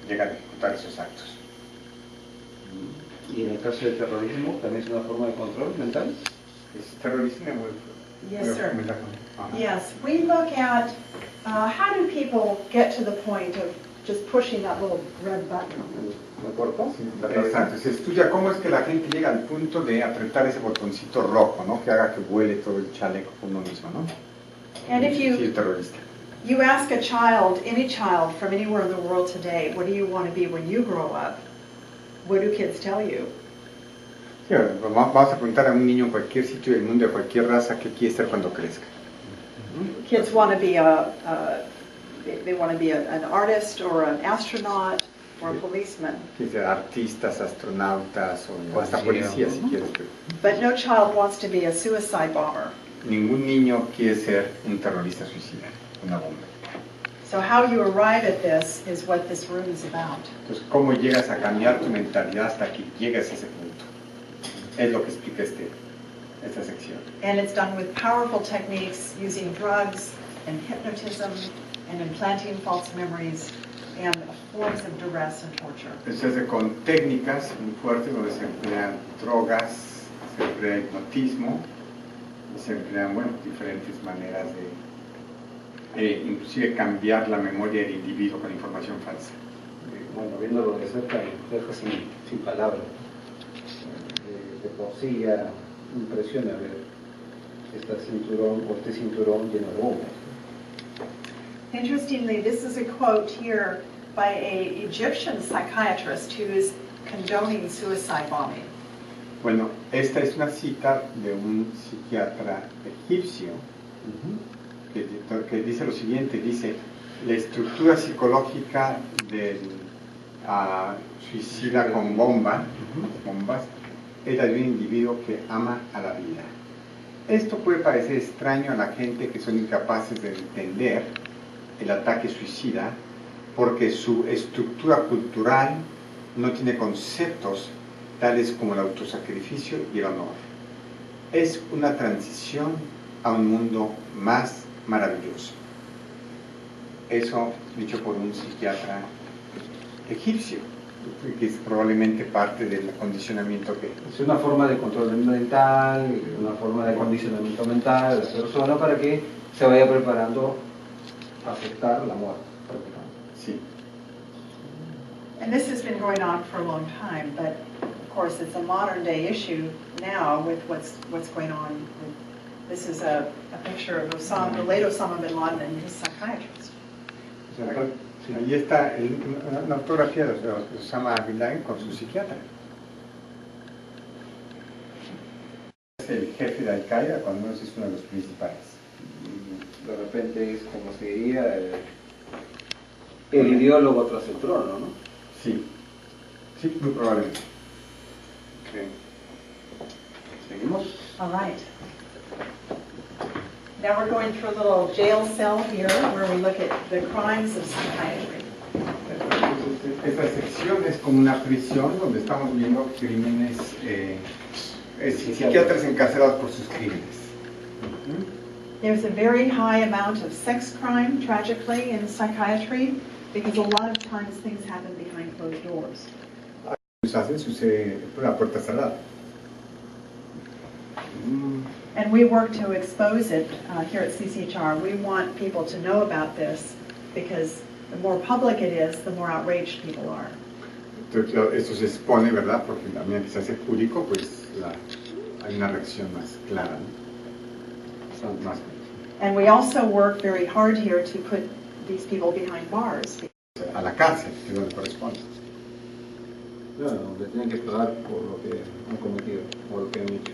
llegan a ejecutar esos actos.
Y en el caso del terrorismo, ¿también es una forma de control mental?
¿Es terrorismo?
Yes, sir. Yes, we look at how do people get to the point of just pushing that little red button.
¿Me corto?
Exacto, se estudia cómo es que la gente llega al punto de apretar ese botoncito rojo, ¿no? Que haga que vuele todo el chaleco por uno mismo, ¿no?
And if
Sí, el terrorista.
you ask a child, any child from anywhere in the world today, what do you want to be when you grow up? What do kids tell you?
Sí, vamos a preguntar a un niño en cualquier sitio del mundo, de cualquier raza, qué quiere ser cuando crezca.
Kids want to be they want to be an artist or an astronaut or a policeman.
Quiere ser artistas, astronautas o hasta policía si quieres.
But no child wants to be a suicide bomber.
Ningún niño quiere ser un terrorista suicida, una bomba.
So how you arrive at this is what this room is about.
Entonces, ¿cómo llegas a cambiar tu mentalidad hasta que llegas a ese punto? Es lo que explica esta sección.
And it's done with powerful techniques using drugs and hypnotism and implanting false memories and forms of duress and torture.
Se hace con técnicas muy fuertes donde se emplean drogas, se emplea hipnotismo, se emplean diferentes maneras de inclusive cambiar la memoria del individuo con información falsa.
Bueno, viéndolo de cerca, deja sin palabras. De por sí ya impresiona ver este cinturón lleno de bombas.
Interestingly, this is a quote here by an Egyptian psychiatrist who is condoning suicide bombing.
Bueno, esta es una cita de un psiquiatra egipcio que dice lo siguiente, dice, la estructura psicológica del suicida con bombas, es la de un individuo que ama a la vida. Esto puede parecer extraño a la gente que son incapaces de entender el ataque suicida porque su estructura cultural no tiene conceptos tales como el autosacrificio y el honor. Es una transición a un mundo más maravilloso. Eso dicho por un psiquiatra egipcio, que es probablemente parte del acondicionamiento que...
Es una forma de control mental, una forma de acondicionamiento mental de la persona para que se vaya preparando a aceptar la muerte.
Sí.
And this has been going on for a long time, but of course it's a modern day issue now with what's going on. This is a picture of the late Osama bin Laden and his psychiatrist.
Ahí está una fotografía de Osama bin Laden con su psiquiatra. Es el jefe de Al-Qaeda, cuando menos es uno de los principales.
De repente es como se diría el ideólogo tras el trono, ¿no?
Sí, sí, muy probablemente.
Okay. ¿Seguimos?
All right. Now we're going through a little jail cell here where we look at the crimes of psychiatry.
Esta sección es como una prisión donde estamos viendo crímenes, psiquiatras encarcelados por sus crímenes.
There's a very high amount of sex crime, tragically, in psychiatry, because a lot of times things happen behind closed doors.
Sucede por la puerta cerrada.
And we work to expose it here at CCHR. We want people to know about this because the more public it is, the more outraged people are.
Esto se expone, ¿verdad? Porque también que se hace público, pues hay una reacción más clara, ¿no? Son más.
And we also work very hard here to put these people behind bars.
A la cárcel, que es donde corresponde.
Claro, donde tienen que pagar por lo que han cometido, por lo que han hecho.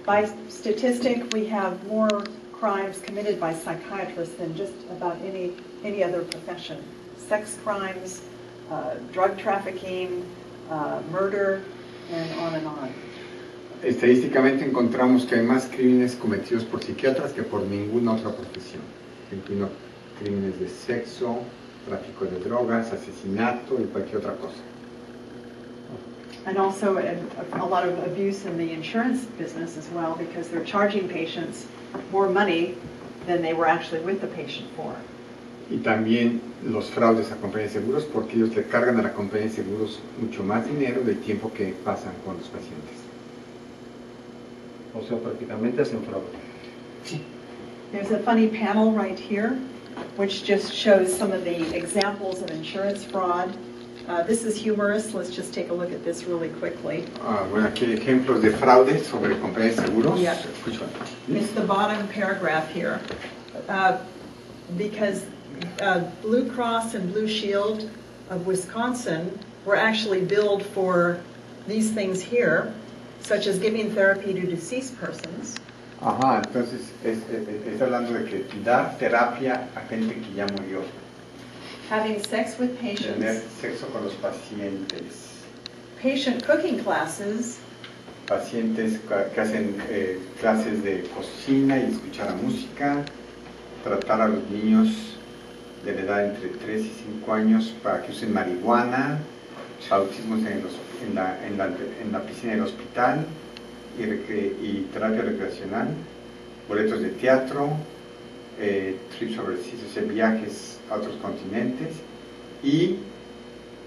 By statistic, we have more crimes committed by psychiatrists than just about any other profession. Sex crimes, drug trafficking, murder, and on and on.
Estadísticamente encontramos que hay más crímenes cometidos por psiquiatras que por ninguna otra profesión, incluyendo crímenes de sexo, tráfico de drogas, asesinato y cualquier otra cosa.
And also a lot of abuse in the insurance business as well, because they're charging patients more money than they were actually with the patient for.
Y también los fraudes a compañías de seguros, porque ellos le cargan a la compañía de seguros mucho más dinero del tiempo que pasan con los pacientes.
O sea, prácticamente hacen fraude.
Sí.
There's a funny panel right here, which just shows some of the examples of insurance fraud. This is humorous. Let's just take a look at this really quickly.
Bueno, aquí hay ejemplos de fraude sobre compañías de seguros.
Yeah. It's the bottom paragraph here. Because Blue Cross and Blue Shield of Wisconsin were actually billed for these things here, such as giving therapy to deceased persons.
Ajá, entonces está hablando de que dar terapia a gente que ya murió.
Having sex with
Tener
patients.
sexo con los pacientes.
Patient cooking classes.
Pacientes que hacen clases de cocina y escuchar la música. Tratar a los niños de la edad entre 3 y 5 años para que usen marihuana. Bautismos en la piscina del hospital. Y terapia recreacional, boletos de teatro, trips overseas, o sea, viajes a otros continentes y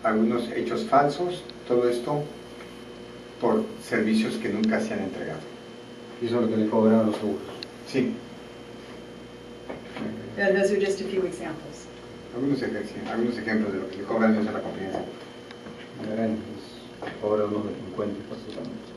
algunos hechos falsos, todo esto por servicios que nunca se han entregado.
Y eso es lo que le cobran a los seguros.
Sí.
And those are just a few examples.
Algunos ejemplos de lo que le cobran ellos a la compañía.
Cobran unos 50 básicamente.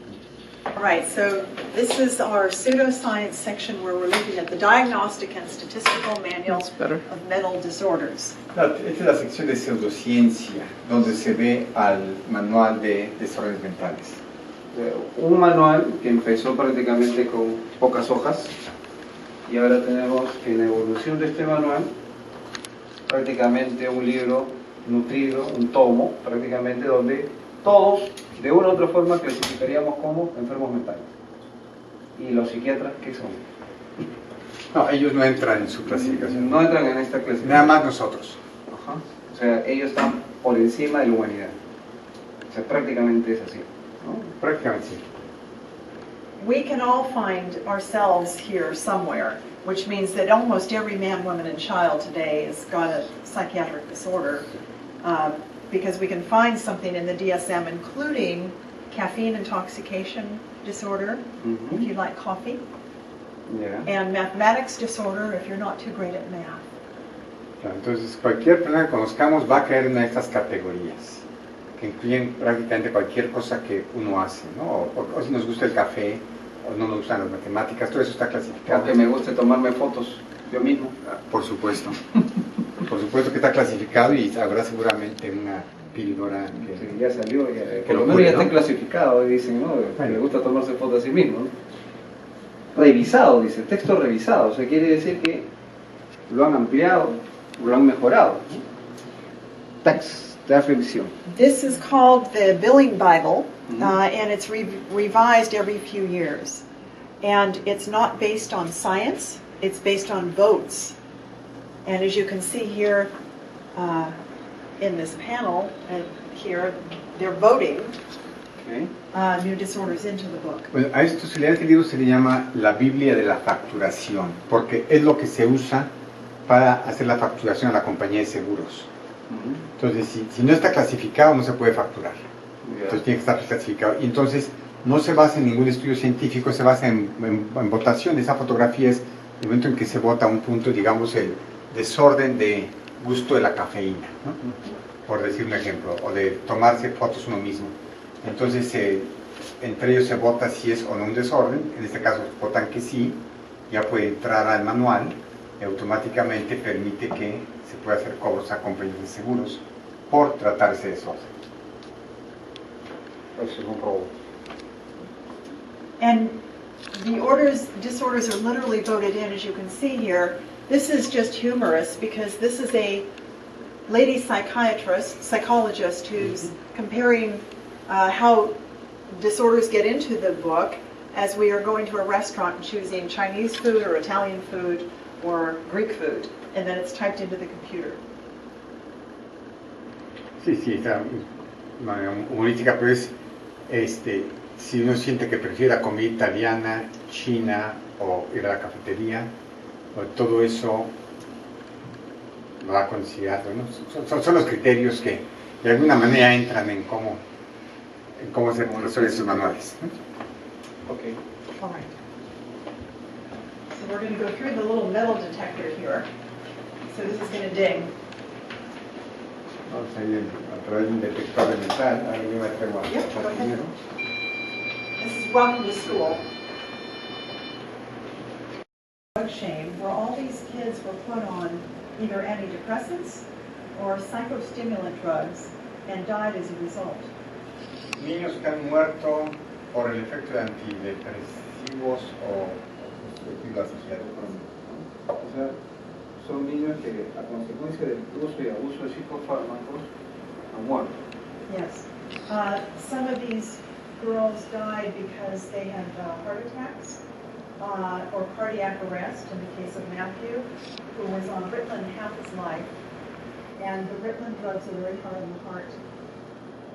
All right, so this is our pseudoscience section where we're looking at the diagnostic and statistical manual of mental disorders.
Esta es la sección de pseudociencia, donde se ve al manual de desórdenes mentales.
Un manual que empezó prácticamente con pocas hojas y ahora tenemos en la evolución de este manual prácticamente un libro nutrido, un tomo prácticamente donde todos de una u otra forma clasificaríamos como enfermos mentales. ¿Y los psiquiatras qué son?
No, ellos no entran en su clasificación.
No entran en esta clasificación.
Nada más nosotros.
Ajá. O sea, ellos están por encima de la humanidad. O sea, prácticamente es así, ¿no?
Prácticamente sí.
We can all find ourselves here somewhere, which means that almost every man, woman, and child today has got a psychiatric disorder. Because we can find something in the DSM, including caffeine intoxication disorder, if you like coffee, and mathematics disorder if you're not too great at math.
Entonces, cualquier persona que conozcamos va a caer en una de estas categorías, que incluyen prácticamente cualquier cosa que uno hace, ¿no? O si nos gusta el café, o no nos gustan las matemáticas, todo eso está clasificado.
O que me guste tomarme fotos yo mismo.
Por supuesto. Por supuesto que está clasificado y habrá seguramente una píldora que
sí, ya salió, ya,
que
lo menos ya está clasificado y dicen, ¿no?
Bueno.
Le gusta tomarse fotos a sí mismo, ¿no? Revisado, dice, texto revisado, o sea, quiere decir que lo han ampliado, lo han mejorado. Tax, la revisión.
This is called the Billing Bible, and it's revised every few years. And it's not based on science, it's based on votes. And as you can see here in this panel, here they're voting new disorders into the book.
Bueno, a esto este libro se le llama la Biblia de la facturación, porque es lo que se usa para hacer la facturación a la compañía de seguros. Entonces, si no está clasificado, no se puede facturar. Entonces tiene que estar clasificado. Y entonces no se basa en ningún estudio científico, se basa en votación. Esa fotografía es el momento en que se vota un punto, digamos, el desorden de gusto de la cafeína, ¿no? Por decir un ejemplo, o de tomarse fotos uno mismo. Entonces entre ellos se vota si es o no un desorden, en este caso votan que sí, ya puede entrar al manual y automáticamente permite que se pueda hacer cobros a compañías de seguros por tratarse de desorden.
And the disorders are literally voted in, as you can see here. This is just humorous because this is a lady psychologist who's comparing how disorders get into the book as we are going to a restaurant and choosing Chinese food or Italian food or Greek food, and then it's typed into the computer.
Sí, está humorística, pero es, si uno siente que prefiere la comida italiana, china o ir a la cafetería, todo eso lo ha considerado, ¿no? Son los criterios que de alguna manera entran en cómo se resuelven sus manuales, ¿no?
Okay.
All right. So we're going to go through the little metal detector here. So this is going to ding.
Vamos a ir a través de un detector de metal. Ahora yo me atrevo a pasar primero.
This is welcome to school. Drug shame, where all these kids were put on either antidepressants or psychostimulant drugs and died as a result.
Niños que han muerto por el efecto de antidepresivos o estimulantes psiquiátricos.
O sea, son niños que a consecuencia del uso y abuso de psicofármacos han muerto.
Yes. Some of these girls died because they had heart attacks or cardiac arrest, in the case of Matthew, who was on Ritalin half his life. And the Ritalin drugs are very hard on the heart,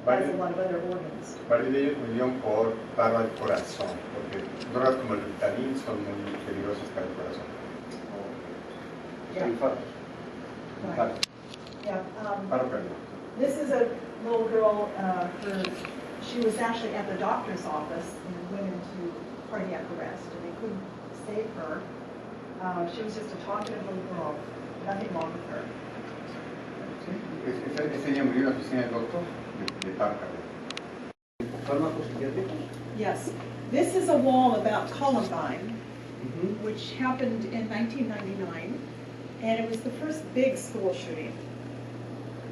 as a lot of other organs.
Varios de ellos murieron por paro al corazón, porque drogas como el Ritalin son muy peligrosas para el corazón.
Yeah.
Paro.
Yeah.
Paro cardíaco.
This is a little girl she was actually at the doctor's office and went into cardiac arrest, and they couldn't save her. She was just a talkative little girl, nothing wrong with her.
Sí, ese niño murió en la oficina del doctor de paro cardíaco.
¿Fármacos psiquiátricos?
Yes. This is a wall about Columbine, which happened in 1999, and it was the first big school shooting.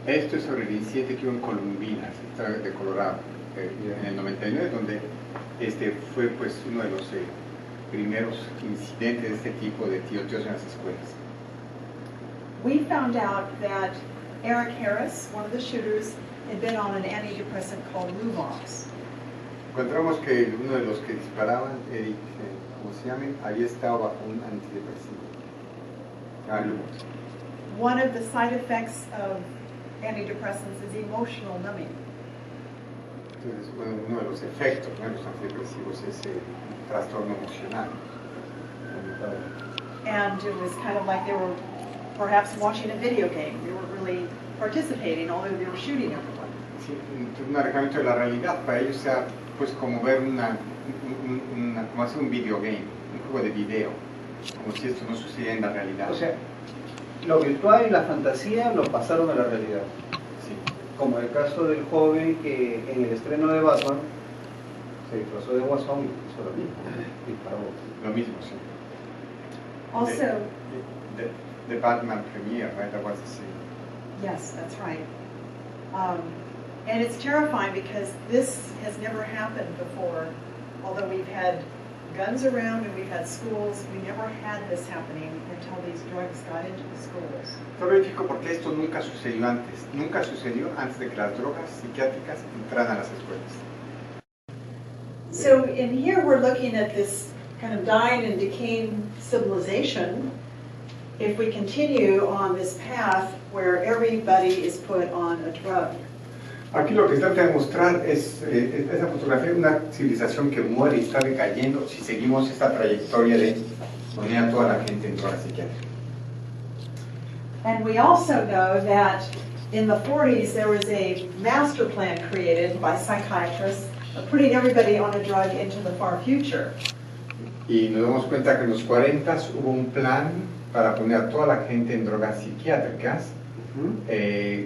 Esto es sobre el incidente que hubo en Columbinas, de Colorado, en el 99, donde fue pues uno de los primeros incidentes de este tipo de tiroteos en las escuelas.
We found out that Eric Harris, one of the shooters, had been on an antidepressant called Luvox.
Encontramos que uno de los que disparaban, Eric, ¿cómo se llama? Había estado bajo un antidepresivo. Luvox.
One of the side effects of antidepressants is emotional numbing.
Entonces, uno de los efectos de los antidepresivos es el trastorno emocional.
And it was kind of like they were perhaps watching a video game. They weren't really participating, although they were shooting everyone.
Sí, un alejamiento de la realidad. Para ellos sea pues como ver como hacer un video game, un juego de video, como si esto no sucediera en la realidad.
O sea, lo virtual y la fantasía lo pasaron a la realidad.
Sí.
Como el caso del joven que en el estreno de Batman se disfrazó de Guasón y hizo lo mismo. Disparó.
Lo mismo, sí.
Also,
the Batman premiere, right? That was the same.
yes, that's right. And it's terrifying because this has never happened before. Although we've had guns around and we've had schools, we never had this happening until these drugs got into the schools.
Terrorífico porque esto nunca sucedió antes. Nunca sucedió antes de que las drogas psiquiátricas entraran a las escuelas.
So in here we're looking at this kind of dying and decaying civilization. If we continue on this path where everybody is put on a drug.
Aquí lo que se trata de mostrar es esa fotografía de una civilización que muere y está decayendo si seguimos esta trayectoria de poner a toda la gente en drogas psiquiátricas.
And we also know that in the 40s there was a master plan created by psychiatrists of putting everybody on a drug into the far future.
Y nos damos cuenta que en los 40s hubo un plan para poner a toda la gente en drogas psiquiátricas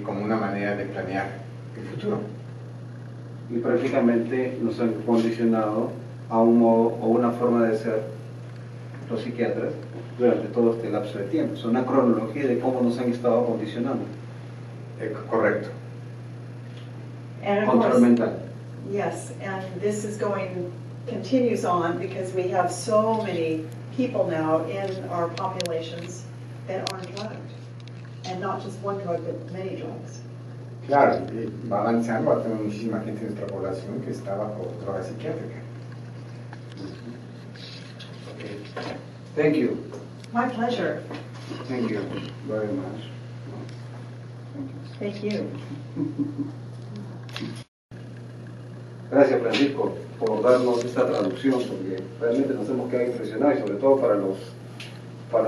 como una manera de planear el futuro.
y prácticamente nos han condicionado a un modo o una forma de ser los psiquiatras durante todo este lapso de tiempo. Es una cronología de cómo nos han estado condicionando.
Correcto.
And of
Control
course,
mental.
yes, and this is continues on because we have so many people now in our populations that are drugged. And not just one drug, but many drugs.
Claro, y va avanzando, va a tener muchísima gente en nuestra población que está bajo droga psiquiátrica.
Okay. Thank you.
My pleasure.
Thank you very much.
Thank you.
Gracias, Francisco, por darnos esta traducción, porque realmente nos hemos quedado impresionados y sobre todo para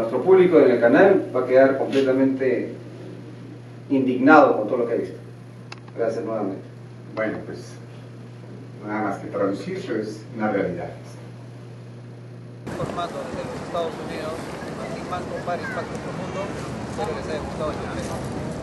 nuestro público en el canal va a quedar completamente indignado con todo lo que ha visto. Gracias nuevamente.
Bueno, pues nada más que traducir, eso es una realidad.
Informando desde los Estados Unidos, Manco para Impacto Profundo. Espero les haya gustado el video.